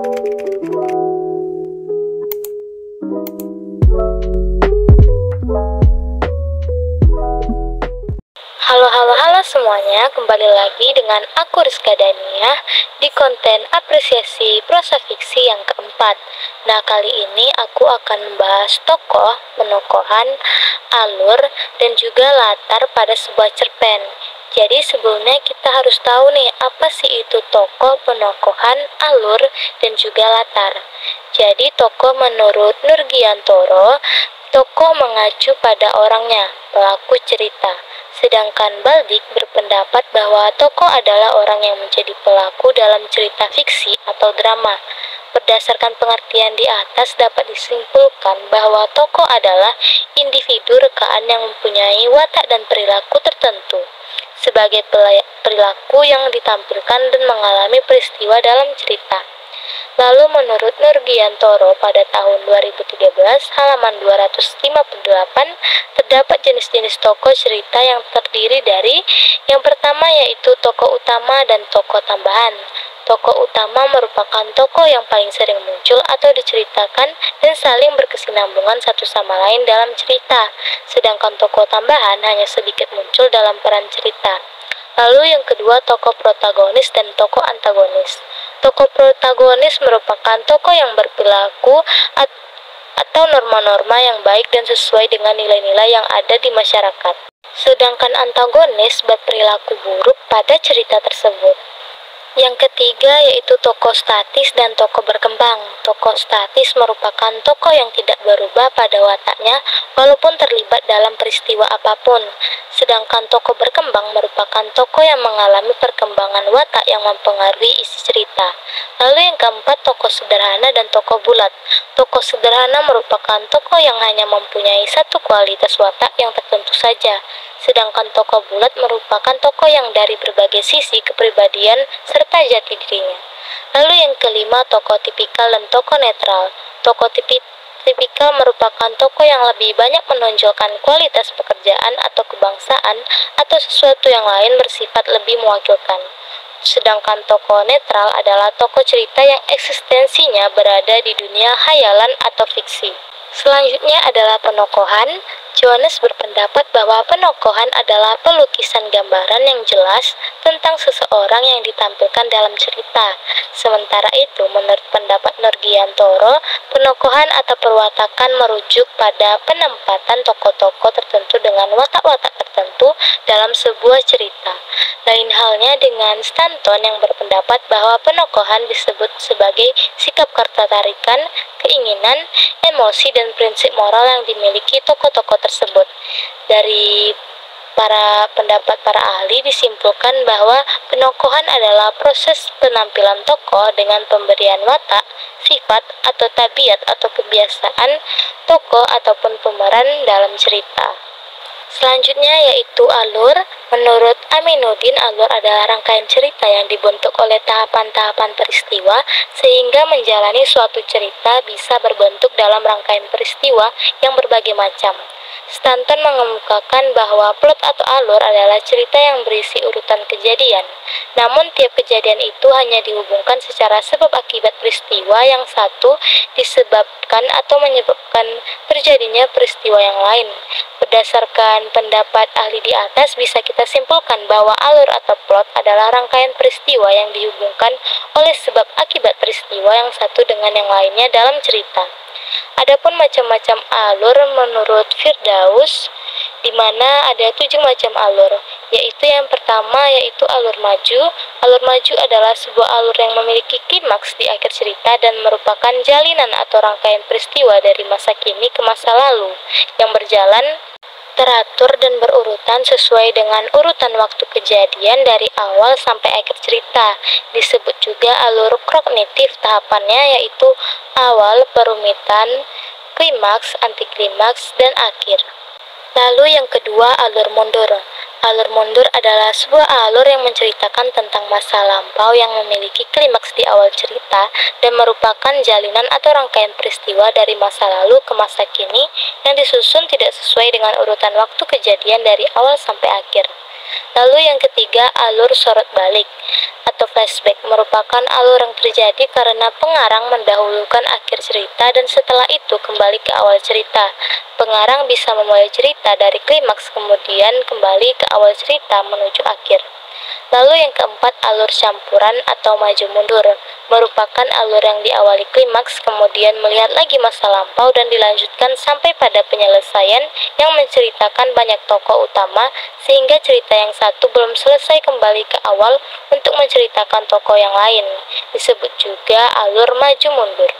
Halo semuanya, kembali lagi dengan aku Rizka Dania di konten apresiasi prosa fiksi yang keempat. Nah, kali ini aku akan membahas tokoh, penokohan, alur, dan juga latar pada sebuah cerpen. Jadi sebelumnya kita harus tahu nih, apa sih itu tokoh, penokohan, alur, dan juga latar. Jadi tokoh menurut Nurgiantoro, tokoh mengacu pada orangnya, pelaku cerita. Sedangkan Baldik berpendapat bahwa tokoh adalah orang yang menjadi pelaku dalam cerita fiksi atau drama. Berdasarkan pengertian di atas dapat disimpulkan bahwa tokoh adalah individu rekaan yang mempunyai watak dan perilaku tertentu sebagai perilaku yang ditampilkan dan mengalami peristiwa dalam cerita. Lalu menurut Nurgiantoro pada tahun 2013 halaman 258 terdapat jenis-jenis tokoh cerita yang terdiri dari yang pertama yaitu tokoh utama dan tokoh tambahan. Tokoh utama merupakan tokoh yang paling sering muncul atau diceritakan dan saling berkesinambungan satu sama lain dalam cerita, sedangkan tokoh tambahan hanya sedikit muncul dalam peran cerita. Lalu yang kedua tokoh protagonis dan tokoh antagonis. Tokoh protagonis merupakan tokoh yang berperilaku atau norma-norma yang baik dan sesuai dengan nilai-nilai yang ada di masyarakat. Sedangkan antagonis berperilaku buruk pada cerita tersebut. Yang ketiga yaitu tokoh statis dan tokoh berkembang. Tokoh statis merupakan tokoh yang tidak berubah pada wataknya walaupun terlibat dalam peristiwa apapun. Sedangkan tokoh berkembang merupakan tokoh yang mengalami perkembangan watak yang mempengaruhi isi cerita. Lalu yang keempat tokoh sederhana dan tokoh bulat. Tokoh sederhana merupakan tokoh yang hanya mempunyai satu kualitas watak yang tertentu saja. Sedangkan tokoh bulat merupakan tokoh yang dari berbagai sisi kepribadian serta jati dirinya. Lalu yang kelima, tokoh tipikal dan tokoh netral. Tokoh tipikal merupakan tokoh yang lebih banyak menonjolkan kualitas pekerjaan atau kebangsaan atau sesuatu yang lain bersifat lebih mewakilkan. Sedangkan tokoh netral adalah tokoh cerita yang eksistensinya berada di dunia hayalan atau fiksi. Selanjutnya adalah penokohan. Johannes berpendapat bahwa penokohan adalah pelukisan gambaran yang jelas tentang seseorang yang ditampilkan dalam cerita. Sementara itu, menurut pendapat Nurgiantoro, penokohan atau perwatakan merujuk pada penempatan tokoh-tokoh tertentu dengan watak-watak tertentu dalam sebuah cerita. Lain halnya dengan Stanton yang berpendapat bahwa penokohan disebut sebagai sikap ketertarikan, keinginan, emosi, dan prinsip moral yang dimiliki tokoh-tokoh tersebut. Dari pendapat para ahli disimpulkan bahwa penokohan adalah proses penampilan tokoh dengan pemberian watak, sifat, atau tabiat atau kebiasaan tokoh ataupun pemeran dalam cerita. Selanjutnya yaitu alur. Menurut Aminuddin, alur adalah rangkaian cerita yang dibentuk oleh tahapan-tahapan peristiwa sehingga menjalani suatu cerita bisa berbentuk dalam rangkaian peristiwa yang berbagai macam. Stanton mengemukakan bahwa plot atau alur adalah cerita yang berisi urutan kejadian. Namun tiap kejadian itu hanya dihubungkan secara sebab akibat peristiwa yang satu disebabkan atau menyebabkan terjadinya peristiwa yang lain. Berdasarkan pendapat ahli di atas bisa kita simpulkan bahwa alur atau plot adalah rangkaian peristiwa yang dihubungkan oleh sebab akibat peristiwa yang satu dengan yang lainnya dalam cerita. Adapun macam-macam alur menurut Firdaus, di mana ada 7 macam alur, yaitu yang pertama yaitu alur maju. Alur maju adalah sebuah alur yang memiliki klimaks di akhir cerita dan merupakan jalinan atau rangkaian peristiwa dari masa kini ke masa lalu yang berjalan teratur dan berurutan sesuai dengan urutan waktu kejadian dari awal sampai akhir cerita. Disebut juga alur kognitif, tahapannya yaitu awal, perumitan, klimaks, antiklimaks, dan akhir. Lalu yang kedua, alur mundur. Alur mundur adalah sebuah alur yang menceritakan tentang masa lampau yang memiliki klimaks di awal cerita dan merupakan jalinan atau rangkaian peristiwa dari masa lalu ke masa kini yang disusun tidak sesuai dengan urutan waktu kejadian dari awal sampai akhir. Lalu yang ketiga, alur sorot balik atau flashback merupakan alur yang terjadi karena pengarang mendahulukan akhir cerita dan setelah itu kembali ke awal cerita. Pengarang bisa memulai cerita dari klimaks kemudian kembali ke awal cerita menuju akhir. Lalu yang keempat, alur campuran atau maju mundur merupakan alur yang diawali klimaks kemudian melihat lagi masa lampau dan dilanjutkan sampai pada penyelesaian yang menceritakan banyak tokoh utama sehingga cerita yang satu belum selesai kembali ke awal untuk menceritakan tokoh yang lain. Disebut juga alur maju mundur.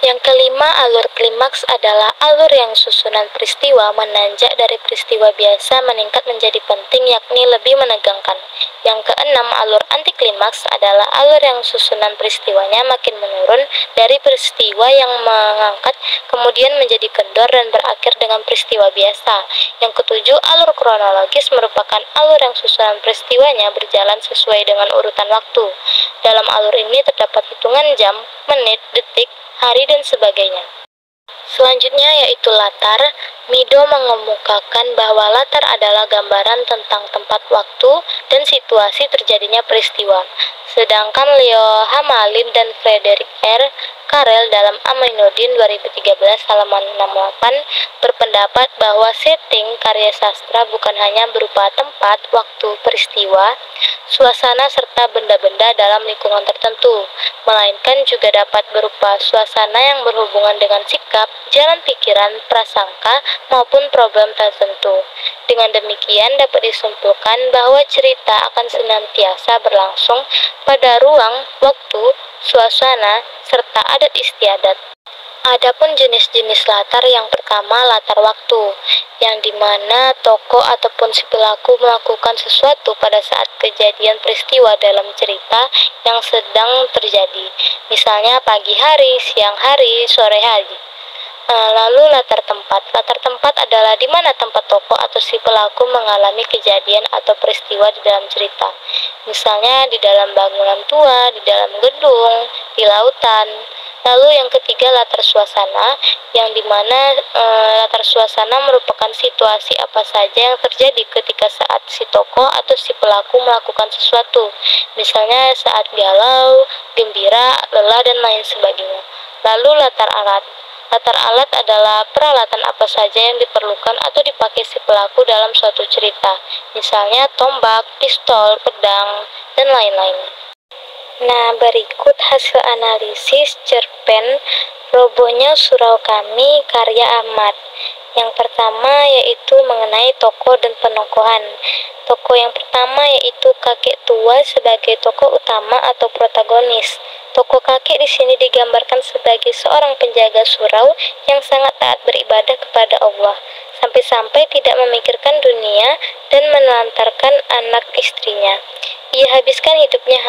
Yang kelima, alur klimaks adalah alur yang susunan peristiwa menanjak dari peristiwa biasa meningkat menjadi penting yakni lebih menegangkan. Yang keenam, alur anti klimaks adalah alur yang susunan peristiwanya makin menurun dari peristiwa yang mengangkat kemudian menjadi kendor dan berakhir dengan peristiwa biasa. Yang ketujuh, alur kronologis merupakan alur yang susunan peristiwanya berjalan sesuai dengan urutan waktu. Dalam alur ini terdapat hitungan jam, menit, detik, hari dan sebagainya. Selanjutnya yaitu latar. Mido mengemukakan bahwa latar adalah gambaran tentang tempat, waktu, dan situasi terjadinya peristiwa. Sedangkan Leo Hamalin dan Frederick R. Carrel dalam Aminuddin 2013 halaman 68 berpendapat bahwa setting karya sastra bukan hanya berupa tempat, waktu, peristiwa, suasana, serta benda-benda dalam lingkungan tertentu, melainkan juga dapat berupa suasana yang berhubungan dengan sikap, jalan pikiran, prasangka, maupun problem tertentu. Dengan demikian dapat disimpulkan bahwa cerita akan senantiasa berlangsung pada ruang, waktu, suasana, serta adat istiadat. Adapun jenis-jenis latar, yang pertama latar waktu, yang dimana tokoh ataupun si pelaku melakukan sesuatu pada saat kejadian peristiwa dalam cerita yang sedang terjadi, misalnya pagi hari, siang hari, sore hari. Lalu latar tempat. Latar tempat adalah di mana tempat tokoh atau si pelaku mengalami kejadian atau peristiwa di dalam cerita. Misalnya di dalam bangunan tua, di dalam gedung, di lautan. Lalu yang ketiga latar suasana, yang dimana latar suasana merupakan situasi apa saja yang terjadi ketika saat si tokoh atau si pelaku melakukan sesuatu. Misalnya saat galau, gembira, lelah, dan lain sebagainya. Lalu latar alat. Latar alat adalah peralatan apa saja yang diperlukan atau dipakai si pelaku dalam suatu cerita, misalnya tombak, pistol, pedang, dan lain-lain. Nah, berikut hasil analisis cerpen Robohnya Surau Kami karya Ahmad. Yang pertama yaitu mengenai tokoh dan penokohan. Tokoh yang pertama yaitu kakek tua sebagai tokoh utama atau protagonis. Tokoh kakek di sini digambarkan sebagai seorang penjaga surau yang sangat taat beribadah kepada Allah, sampai-sampai tidak memikirkan dunia dan menelantarkan anak istrinya. Ia habiskan hidupnya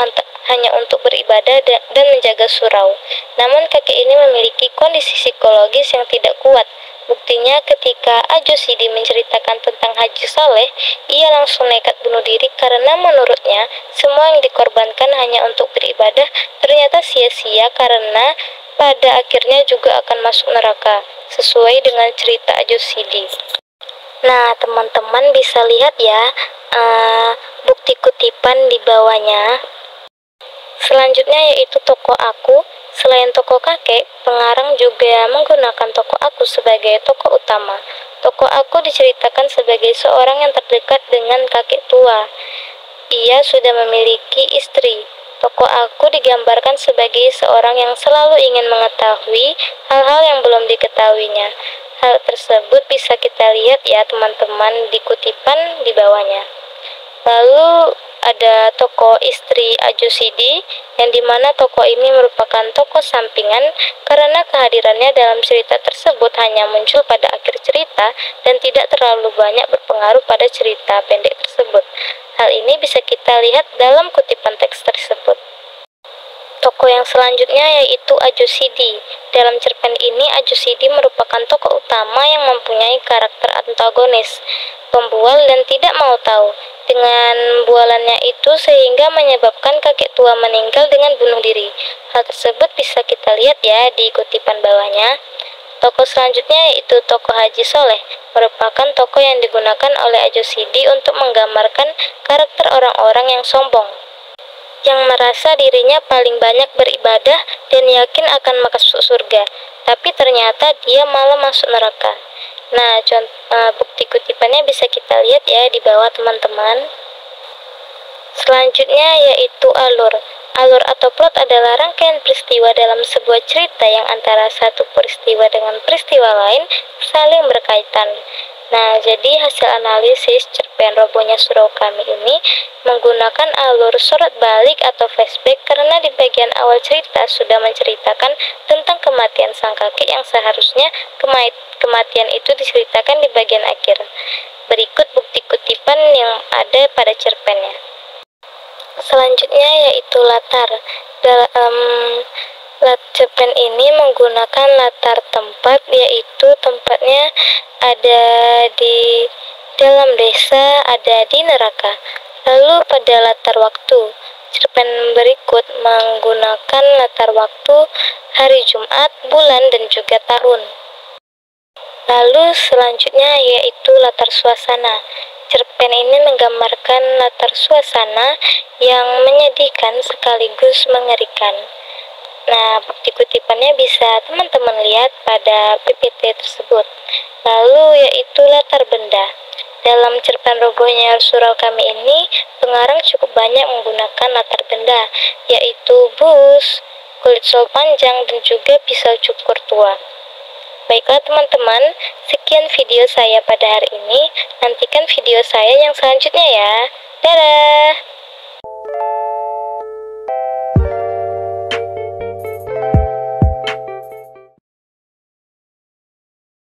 hanya untuk beribadah dan menjaga surau. Namun kakek ini memiliki kondisi psikologis yang tidak kuat. Buktinya ketika Ajo Sidi menceritakan tentang Haji Saleh, ia langsung nekat bunuh diri karena menurutnya semua yang dikorbankan hanya untuk beribadah ternyata sia-sia karena pada akhirnya juga akan masuk neraka, sesuai dengan cerita Ajo Sidi. Nah, teman-teman bisa lihat ya bukti kutipan di bawahnya. Selanjutnya yaitu tokoh aku. Selain tokoh kakek, pengarang juga menggunakan tokoh aku sebagai tokoh utama. Tokoh aku diceritakan sebagai seorang yang terdekat dengan kakek tua. Ia sudah memiliki istri. Tokoh aku digambarkan sebagai seorang yang selalu ingin mengetahui hal-hal yang belum diketahuinya. Hal tersebut bisa kita lihat ya teman-teman di kutipan di bawahnya. Lalu ada tokoh istri Ajo Sidi, yang dimana tokoh ini merupakan tokoh sampingan karena kehadirannya dalam cerita tersebut hanya muncul pada akhir cerita dan tidak terlalu banyak berpengaruh pada cerita pendek tersebut. Hal ini bisa kita lihat dalam kutipan teks tersebut. Tokoh yang selanjutnya yaitu Ajo Sidi. Dalam cerpen ini Ajo Sidi merupakan tokoh utama yang mempunyai karakter antagonis, pembual dan tidak mau tahu. Dengan bualannya itu sehingga menyebabkan kakek tua meninggal dengan bunuh diri. Hal tersebut bisa kita lihat ya di kutipan bawahnya. Tokoh selanjutnya yaitu tokoh Haji Soleh, merupakan tokoh yang digunakan oleh Ajo Sidi untuk menggambarkan karakter orang-orang yang sombong, yang merasa dirinya paling banyak beribadah dan yakin akan masuk surga, tapi ternyata dia malah masuk neraka. Nah, bukti kutipannya bisa kita lihat ya di bawah teman-teman. Selanjutnya yaitu alur. Alur atau plot adalah rangkaian peristiwa dalam sebuah cerita yang antara satu peristiwa dengan peristiwa lain saling berkaitan. Nah, jadi hasil analisis cerpen robohnya Surau Kami ini menggunakan alur sorot balik atau flashback karena di bagian awal cerita sudah menceritakan tentang kematian sang kakek yang seharusnya kematian itu diceritakan di bagian akhir. Berikut bukti kutipan yang ada pada cerpennya. Selanjutnya yaitu latar. Cerpen ini menggunakan latar tempat, yaitu tempatnya ada di dalam desa, ada di neraka. Lalu pada latar waktu, cerpen berikut menggunakan latar waktu hari Jumat, bulan, dan juga tahun. Lalu selanjutnya yaitu latar suasana. Cerpen ini menggambarkan latar suasana yang menyedihkan sekaligus mengerikan. Nah, bukti kutipannya bisa teman-teman lihat pada PPT tersebut. Lalu yaitu latar benda. Dalam cerpen robohnya Surau Kami ini, pengarang cukup banyak menggunakan latar benda, yaitu bus, kulit sol panjang, dan juga pisau cukur tua. Baiklah teman-teman, sekian video saya pada hari ini. Nantikan video saya yang selanjutnya ya. Dadah!